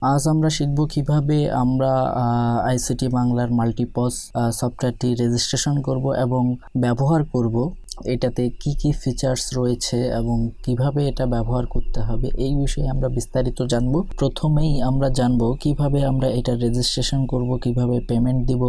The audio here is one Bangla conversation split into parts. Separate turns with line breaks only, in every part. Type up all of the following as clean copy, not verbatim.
আজ আমরা শিখব কিভাবে আমরা আইসিটি বাংলার মাল্টিপস সফটওয়্যারটি রেজিস্ট্রেশন করব এবং ব্যবহার করব। এটাতে কি কি ফিচার্স রয়েছে এবং কিভাবে এটা ব্যবহার করতে হবে এই বিষয়ে আমরা বিস্তারিত জানব। প্রথমেই আমরা জানব কিভাবে আমরা এটা রেজিস্ট্রেশন করব, কিভাবে পেমেন্ট দিব,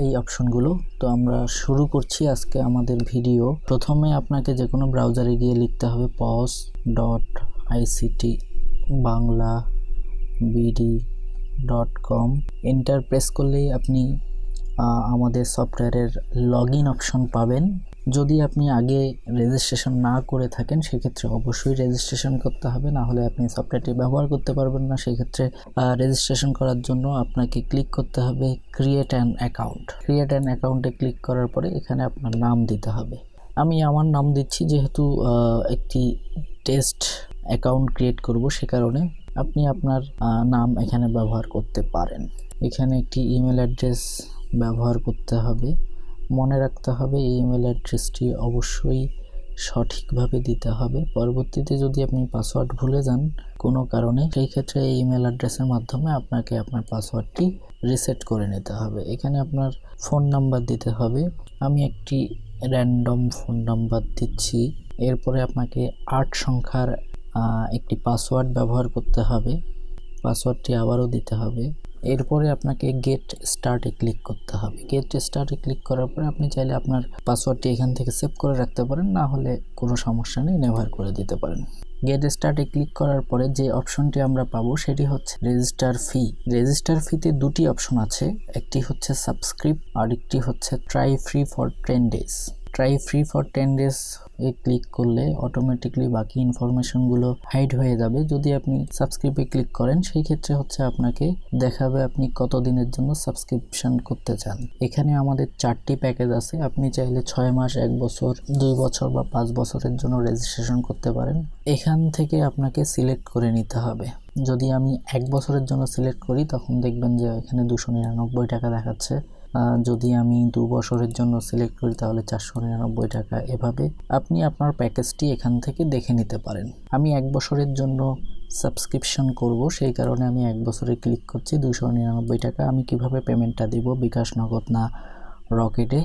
এই অপশনগুলো। তো আমরা শুরু করছি আজকে আমাদের ভিডিও। প্রথমে আপনাকে যে কোনো ব্রাউজারে গিয়ে লিখতে হবে pos.ictbangla.bd.com। এন্টার প্রেস করলেই আপনি আমাদের সফটওয়্যারের লগইন অপশন পাবেন। যদি আপনি আগে রেজিস্ট্রেশন না করে থাকেন সেক্ষেত্রে অবশ্যই রেজিস্ট্রেশন করতে হবে, না হলে আপনি সফটওয়্যারটি ব্যবহার করতে পারবেন না। সেক্ষেত্রে রেজিস্ট্রেশন করার জন্য আপনাকে ক্লিক করতে হবে create an account. Create an অ্যাকাউন্টে ক্লিক করার পরে এখানে আপনার নাম দিতে হবে। আমি আমার নাম দিচ্ছি, যেহেতু একটি টেস্ট অ্যাকাউন্ট ক্রিয়েট করব সে কারণে আপনি আপনার নাম এখানে ব্যবহার করতে পারেন। এখানে একটি ইমেল অ্যাড্রেস ব্যবহার করতে হবে। মনে রাখতে হবে এই ইমেল অ্যাড্রেসটি অবশ্যই সঠিকভাবে দিতে হবে। পরবর্তীতে যদি আপনি পাসওয়ার্ড ভুলে যান কোনো কারণে, সেই ক্ষেত্রে এই ইমেল অ্যাড্রেসের মাধ্যমে আপনাকে আপনার পাসওয়ার্ডটি রিসেট করে নিতে হবে। এখানে আপনার ফোন নাম্বার দিতে হবে। আমি একটি র্যান্ডম ফোন নাম্বার দিচ্ছি। এরপরে আপনাকে 8 সংখ্যার একটি পাসওয়ার্ড ব্যবহার করতে হবে। পাসওয়ার্ডটি আবারও দিতে হবে। এরপরে আপনাকে গেট স্টার্টে ক্লিক করতে হবে। গেট স্টার্টে ক্লিক করার পরে আপনি চাইলে আপনার পাসওয়ার্ডটি এখান থেকে সেভ করে রাখতে পারেন, না হলে কোনো সমস্যা নেই, নেভার করে দিতে পারেন। গেট স্টার্টে ক্লিক করার পরে যে অপশনটি আমরা পাবো সেটি হচ্ছে রেজিস্টার ফি। রেজিস্টার ফিতে দুটি অপশন আছে, একটি হচ্ছে সাবস্ক্রিপ্ট আর একটি হচ্ছে try free for 10 days. Try free for 10 days A click করলে অটোমেটিকলি বাকি ইনফরমেশনগুলো হাইড হয়ে যাবে। যদি আপনি সাবস্ক্রিপ্টে ক্লিক করেন সেই ক্ষেত্রে হচ্ছে আপনাকে দেখাবে আপনি কত দিনের জন্য সাবস্ক্রিপশন করতে চান। এখানে আমাদের 4টি প্যাকেজ আছে। আপনি চাইলে 6 মাস, 1 বছর, 2 বছর বা 5 বছরের জন্য রেজিস্ট্রেশন করতে পারেন। এখান থেকে আপনাকে সিলেক্ট করে নিতে হবে। যদি আমি 1 বছরের জন্য সিলেক্ট করি তখন দেখবেন যে এখানে 299 টাকা দেখাচ্ছে। যদি আমি 2 বছরের জন্য সিলেক্ট করি তাহলে 499 টাকা। এভাবে আপনি আপনার প্যাকেজটি এখান থেকে দেখে নিতে পারেন। আমি 1 বছরের জন্য সাবস্ক্রিপশন করব, সেই কারণে আমি 1 বছরে ক্লিক করছি। 299 টাকা। আমি কিভাবে পেমেন্টটা দিব, বিকাশ, নগদ না রকেটে,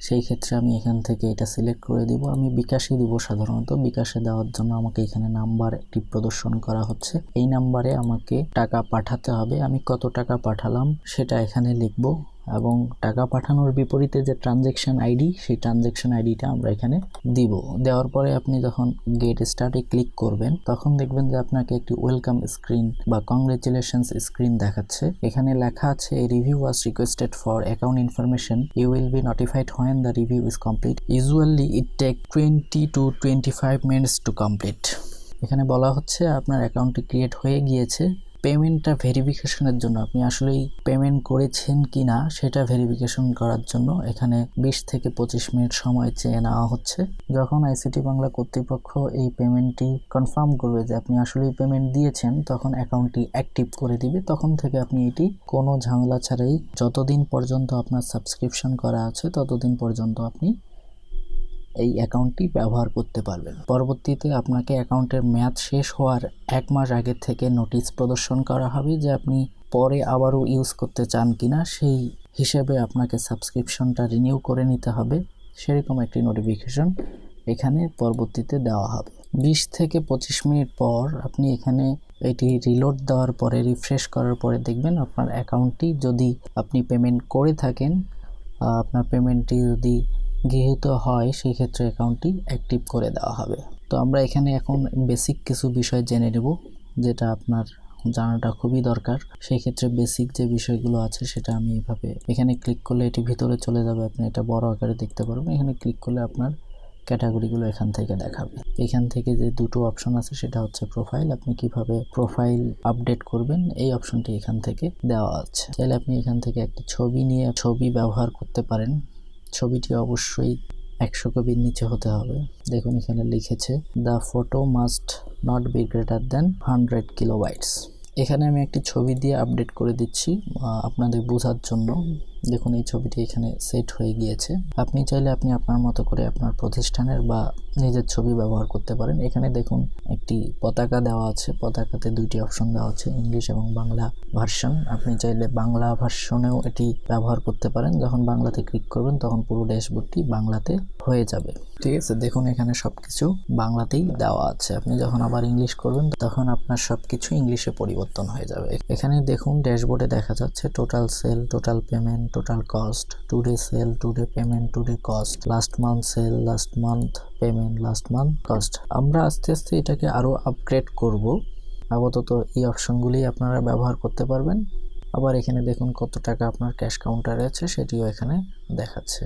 সেই ক্ষেত্রে আমি এখান থেকে এটা সিলেক্ট করে দিব। আমি বিকাশে দিব। সাধারণত বিকাশে দেওয়ার জন্য আমাকে এখানে নাম্বার একটি প্রদর্শন করা হচ্ছে। এই নাম্বারে আমাকে টাকা পাঠাতে হবে। আমি কত টাকা পাঠালাম সেটা এখানে লিখব এবং টাকা পাঠানোর বিপরীতে যে ট্রানজ্যাকশন আইডি, সেই ট্রানজ্যাকশন আইডিটা আমরা এখানে দিব। দেওয়ার পরে আপনি যখন গেট স্টার্টে ক্লিক করবেন তখন দেখবেন যে আপনাকে একটি ওয়েলকাম স্ক্রিন বা কংগ্রেচুলেশনস স্ক্রিন দেখাচ্ছে। এখানে লেখা আছে review was requested for account information, you will be notified when the review is complete, usually it take 20 to 25 minutes to complete. এখানে বলা হচ্ছে আপনার অ্যাকাউন্টটি ক্রিয়েট হয়ে গিয়েছে। পেমেন্টটা ভেরিফিকেশনের জন্য, আপনি আসলেই পেমেন্ট করেছেন কি না সেটা ভেরিফিকেশন করার জন্য এখানে 20 থেকে 25 মিনিট সময় চেয়ে নেওয়া হচ্ছে। যখন আইসিটি বাংলা কর্তৃপক্ষ এই পেমেন্টটি কনফার্ম করবে যে আপনি আসলেই পেমেন্ট দিয়েছেন, তখন অ্যাকাউন্টটি অ্যাক্টিভ করে দিবে। তখন থেকে আপনি এটি কোনো ঝামেলা ছাড়াই যতদিন পর্যন্ত আপনার সাবস্ক্রিপশন করা আছে ততদিন পর্যন্ত আপনি এই অ্যাকাউন্টটি ব্যবহার করতে পারবেন। পরবর্তীতে আপনাকে অ্যাকাউন্টের মেয়াদ শেষ হওয়ার 1 মাস আগে থেকে নোটিশ প্রদর্শন করা হবে যে আপনি পরে আবারও ইউজ করতে চান কিনা, সেই হিসেবে আপনাকে সাবস্ক্রিপশনটা রিনিউ করে নিতে হবে। সেরকম একটি নোটিফিকেশন এখানে পরবর্তীতে দেওয়া হবে। 20 থেকে 25 মিনিট পর আপনি এখানে এটি রিলোড দেওয়ার পরে, রিফ্রেশ করার পরে দেখবেন আপনার অ্যাকাউন্টটি, যদি আপনি পেমেন্ট করে থাকেন, আপনার পেমেন্টটি যদি গৃহীত হয় সেই ক্ষেত্রে অ্যাকাউন্টটি অ্যাক্টিভ করে দেওয়া হবে। তো আমরা এখানে এখন বেসিক কিছু বিষয় জেনে নেব যেটা আপনার জানাটা খুবই দরকার। সেই ক্ষেত্রে বেসিক যে বিষয়গুলো আছে সেটা আমি এভাবে এখানে ক্লিক করলে এটি ভিতরে চলে যাবে। আপনি এটা বড় আকারে দেখতে পারবেন। এখানে ক্লিক করলে আপনার ক্যাটাগরিগুলো এখান থেকে দেখাবে। এখান থেকে যে দুটো অপশন আছে সেটা হচ্ছে প্রোফাইল। আপনি কিভাবে প্রোফাইল আপডেট করবেন এই অপশনটি এখান থেকে দেওয়া আছে। চাইলে আপনি এখান থেকে একটি ছবি নিয়ে ছবি ব্যবহার করতে পারেন। ছবিটি অবশ্যই 100 কপির নিচে হতে হবে। দেখুন এখানে লিখেছে the photo must not be greater than 100 kilobytes. এখানে আমি একটি ছবি দিয়ে আপডেট করে দিচ্ছি আপনাদের বোঝার জন্য। দেখুন এই ছবিটি এখানে সেট হয়ে গিয়েছে। আপনি চাইলে আপনি আপনার মতো করে আপনার প্রতিষ্ঠানের বা নিজের ছবি ব্যবহার করতে পারেন। এখানে দেখুন একটি পতাকা দেওয়া আছে, পতাকাতে দুইটি অপশন দেওয়া আছে, ইংলিশ এবং বাংলা ভার্সন। আপনি চাইলে বাংলা ভার্সনেও এটি ব্যবহার করতে পারেন। যখন বাংলাতে ক্লিক করবেন তখন পুরো ড্যাশবোর্ডটি বাংলাতে হয়ে যাবে। ঠিক আছে, দেখুন এখানে সবকিছু বাংলাতেই দেওয়া আছে। আপনি যখন আবার ইংলিশ করবেন তখন আপনার সবকিছু ইংলিশে পরিবর্তন হয়ে যাবে। এখানে দেখুন ড্যাশবোর্ডে দেখা যাচ্ছে total sale, total payment, total cost, today sale, today payment, today cost, last month sale, last month payment, last month cost. আমরা আস্তে আস্তে এটাকে আরো আপগ্রেড করব। আপাতত এই অপশনগুলি আপনারা ব্যবহার করতে পারবেন। আবার এখানে দেখুন কত টাকা আপনার ক্যাশ কাউন্টারে আছে সেটিও এখানে দেখাচ্ছে।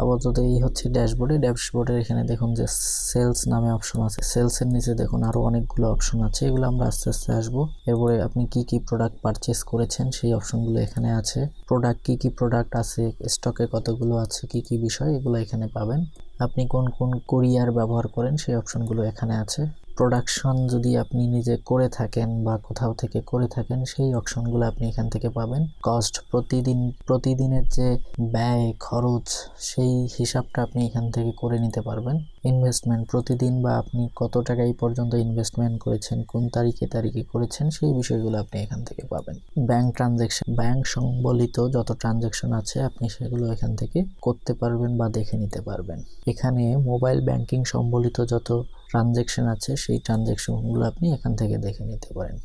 আপাতত এই হচ্ছে ড্যাশবোর্ডের এখানে দেখুন যে সেলস নামে অপশন আছে, সেলসের নিচে দেখুন আরো অনেকগুলো অপশন আছে, এগুলো আমরা আস্তে আস্তে আসবো। এরপরে আপনি কি কি প্রোডাক্ট পারচেস করেছেন সেই অপশনগুলো এখানে আছে, প্রোডাক্ট কি কি প্রোডাক্ট আছে, স্টকে কতগুলো আছে, কি কি বিষয়, এগুলো এখানে পাবেন। আপনি কোন কোন কুরিয়ার ব্যবহার করেন সেই অপশনগুলো এখানে আছে। প্রোডাকশন যদি আপনি নিজে করে থাকেন বা কোথাও থেকে করে থাকেন সেই অপশনগুলো আপনি এখান থেকে পাবেন। কস্ট, প্রতিদিনের যে ব্যয় খরচ সেই হিসাবটা আপনি এখান থেকে করে নিতে পারবেন। ইনভেস্টমেন্ট, প্রতিদিন বা আপনি কত টাকা এই পর্যন্ত ইনভেস্টমেন্ট করেছেন, কোন তারিখে করেছেন সেই বিষয়গুলো আপনি এখান থেকে পাবেন। ব্যাংক ট্রানজ্যাকশন, ব্যাংক সম্বলিত যত ট্রানজ্যাকশন আছে আপনি সেগুলো এখান থেকে করতে পারবেন বা দেখে নিতে পারবেন। এখানে মোবাইল ব্যাংকিং সম্বলিত যত ট্রানজ্যাকশন আছে সেই ট্রানজ্যাকশনগুলো আপনি এখান থেকে দেখে নিতে পারেন।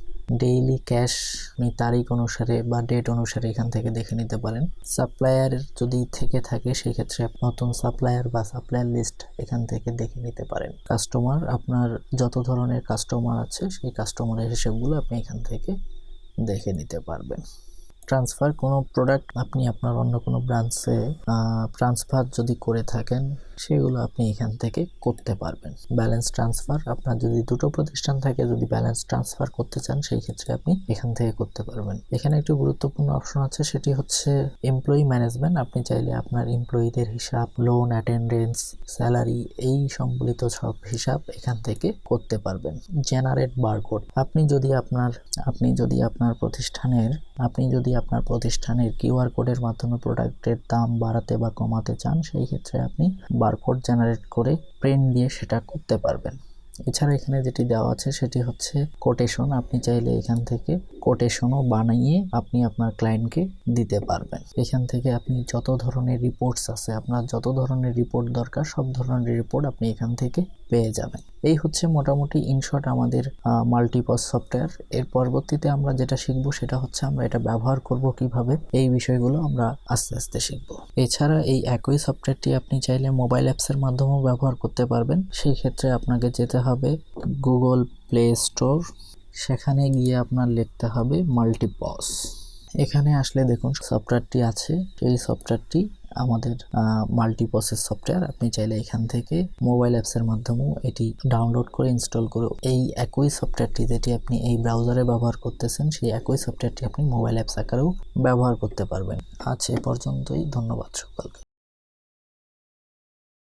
ডেইলি ক্যাশ আপনি তারিখ অনুসারে বা ডেট অনুসারে এখান থেকে দেখে নিতে পারেন। সাপ্লায়ার যদি থেকে থাকে সেই ক্ষেত্রে নতুন সাপ্লায়ার বা সাপ্লায়ার লিস্ট এখান থেকে দেখে নিতে পারেন। কাস্টমার, আপনার যত ধরনের কাস্টমার আছে সেই কাস্টমারের হিসেবগুলো আপনি এখান থেকে দেখে নিতে পারবেন। ট্রান্সফার, কোনো প্রোডাক্ট আপনি আপনার অন্য কোনো ব্রাঞ্চে ট্রান্সফার যদি করে থাকেন সেগুলো আপনি এখান থেকে করতে পারবেন। ব্যালেন্স ট্রান্সফার, আপনার যদি দুটো প্রতিষ্ঠান থাকে, যদি ব্যালেন্স ট্রান্সফার করতে চান সেই ক্ষেত্রে আপনি এখান থেকে করতে পারবেন। এখানে একটি গুরুত্বপূর্ণ অপশন আছে, সেটি হচ্ছে এমপ্লয়ি ম্যানেজমেন্ট। আপনি চাইলে আপনার এমপ্লয়িদের হিসাব, লোন, অ্যাটেন্ডেন্স, স্যালারি এই সম্বলিত সব হিসাব এখান থেকে করতে পারবেন। জেনারেট বারকোড, আপনি যদি আপনার প্রতিষ্ঠানের কিউআর কোডের মাধ্যমে প্রোডাক্টের দাম বাড়াতে বা কমাতে চান সেই ক্ষেত্রে আপনি বারকোড জেনারেট করে প্রিন্ট দিয়ে সেটা করতে পারবেন। এছাড়া এখানে যেটি দেওয়া আছে সেটি হচ্ছে কোটেশন, আপনি চাইলে এখান থেকে কোটেশনও বানিয়ে আপনি আপনার ক্লায়েন্টকে দিতে পারবেন। এখান থেকে আপনি যত ধরনের রিপোর্টস আছে, আপনার যত ধরনের রিপোর্ট দরকার সব ধরনের রিপোর্ট আপনি এখান থেকে পেয়ে যাবেন। এই হচ্ছে মোটামুটি ইনশর্ট আমাদের মাল্টিপস সফটওয়্যার। এর পরবর্তীতে আমরা যেটা শিখবো সেটা হচ্ছে আমরা এটা ব্যবহার করব কিভাবে, এই বিষয়গুলো আমরা আস্তে আস্তে শিখব। এছাড়া এই একই সফটওয়্যারটি আপনি চাইলে মোবাইল অ্যাপসের মাধ্যমেও ব্যবহার করতে পারবেন। সেই ক্ষেত্রে আপনাকে যেতে হবে গুগল প্লে স্টোর, সেখানে গিয়ে আপনার লিখতে হবে মাল্টিপস। এখানে আসলে দেখুন সফটওয়্যারটি আছে, এই সফটওয়্যারটি আমাদের মাল্টিপসের সফটওয়্যার। আপনি চাইলে এখান থেকে মোবাইল অ্যাপসের মাধ্যমেও এটি ডাউনলোড করে ইনস্টল করে এই একই সফটওয়্যারটি যেটি আপনি এই ব্রাউজারে ব্যবহার করতেছেন সেই একই সফটওয়্যারটি আপনি মোবাইল অ্যাপস আকারেও ব্যবহার করতে পারবেন। আজ এ পর্যন্তই, ধন্যবাদ সকলকে।